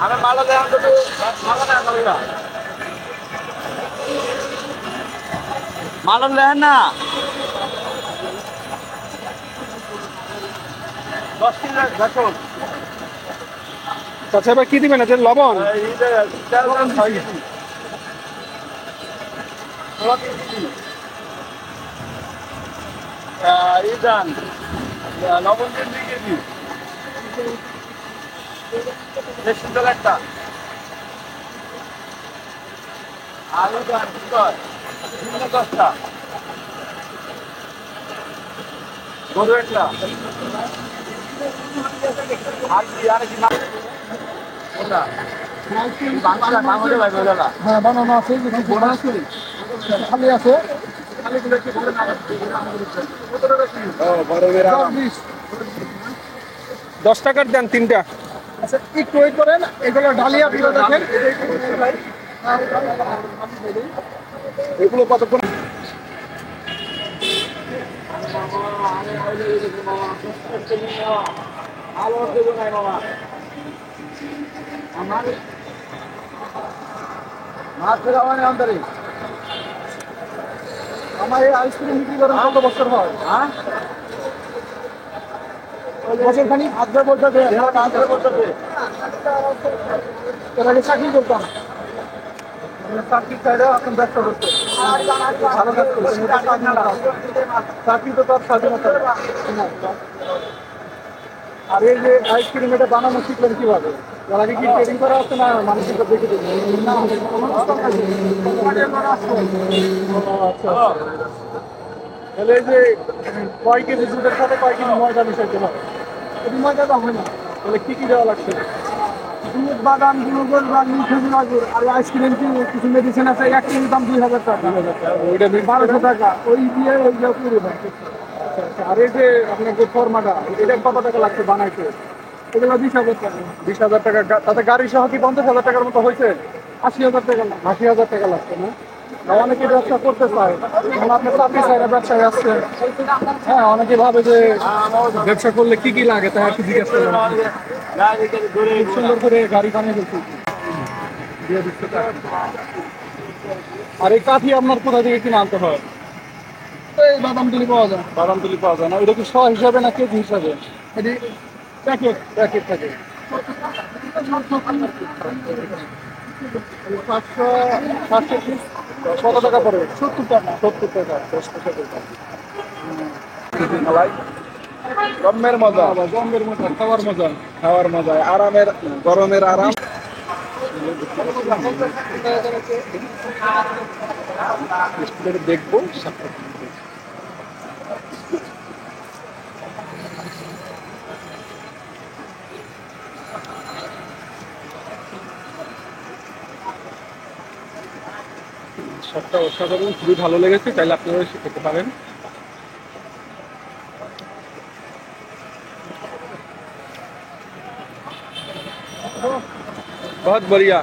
আমি মালা দেন তো মালা দেন না মালা দেন না 10 কিলো দেখো আচ্ছা এবার কি দিবেন এটা লবণ? লবণ দিন 2 কেজি বেশ সুন্দর একটা আলু দান সুন্দর 10টা গরু একটা আর কি কোনটা বাংলা ভাই বলা হ্যাঁ বানানো আছে কিছু বোনা আছে খালি আছে। খালিগুলো কি বলে না দশ, 20 10 টাকার দেন 3টা। আচ্ছা একটু ওয়েট করেন, এগুলো ডালিয়া ফিরে দেখেন এগুলো কতক্ষণ আলো দেবো নাই মামা আমার মাছ খাওয়ানি অন্তরে আমার এই আইসক্রিম বিক্রি করেন কত বছর হয়? হ্যাঁ বছর খানি আগে বলতে দে আগে বলতে দে এর আগে চাকরি করতাম, চাকরি চাইলে এখন ব্যবসা করতে ভালো কাজ করছে চাকরি তো তার স্বাধীনতা। আর এই যে আইসক্রিম এটা বানানো শিখলেন কিভাবে? এর আগে কি ট্রেনিং করা আছে না মানুষের দেখে দেখে? আচ্ছা তাহলে এই যে কয় কেজি দুধের সাথে কয় কেজি ময়দা মিশাইতে হয়? এটি ময়দা দাম হয় না, তাহলে কি কি দেওয়া লাগছে? দুধ, বাদাম, গ্লুকোজ বা খেজুর আগুর আর আইসক্রিম কি কিছু মেডিসিন আছে, এক কেজি দাম 2000 টাকা, ওইটা 1200 টাকা, ওই দিয়ে ওই যা পুরো দাম। আচ্ছা আচ্ছা আর এই যে আপনার যে ফর্মাটা এটা কত টাকা লাগছে বানাইতে? এগুলো 20,000 টাকা। 20,000 টাকা তাতে গাড়ি সহ কি 50,000 টাকার মতো হয়েছে? 80,000 টাকা না 80,000 টাকা লাগছে না? অনেকে ব্যবসা করতে চায়, এখন আপনার চাকরি চাই না ব্যবসায় আসছে। হ্যাঁ অনেকে ভাবে যে ব্যবসা করলে কি কি লাগে তাই আর কি জিজ্ঞাসা করলাম। খুব সুন্দর করে গাড়ি বানিয়ে ফেলছি দিয়ে দিচ্ছে টাকা। আর এই কাঠি আপনার কোথা থেকে কিনে আনতে হয়? এই বাদাম তুলি পাওয়া যায়, বাদাম তুলি পাওয়া যায় না, এটা কি শ হিসাবে না কেজি হিসাবে? এটি প্যাকেট প্যাকেট থাকে 500 পিস কত টাকা পড়বে? 70 টাকা 70 টাকা 10 টাকা মালাই গমের মজা গমের মজা খাওয়ার মজা খাওয়ার মজা আরামের গরমের আরাম দেখবো। সবটা অসাধারণ, খুবই ভালো লেগেছে, চাইলে আপনারা খেতে পারেন। बहुत बढ़िया।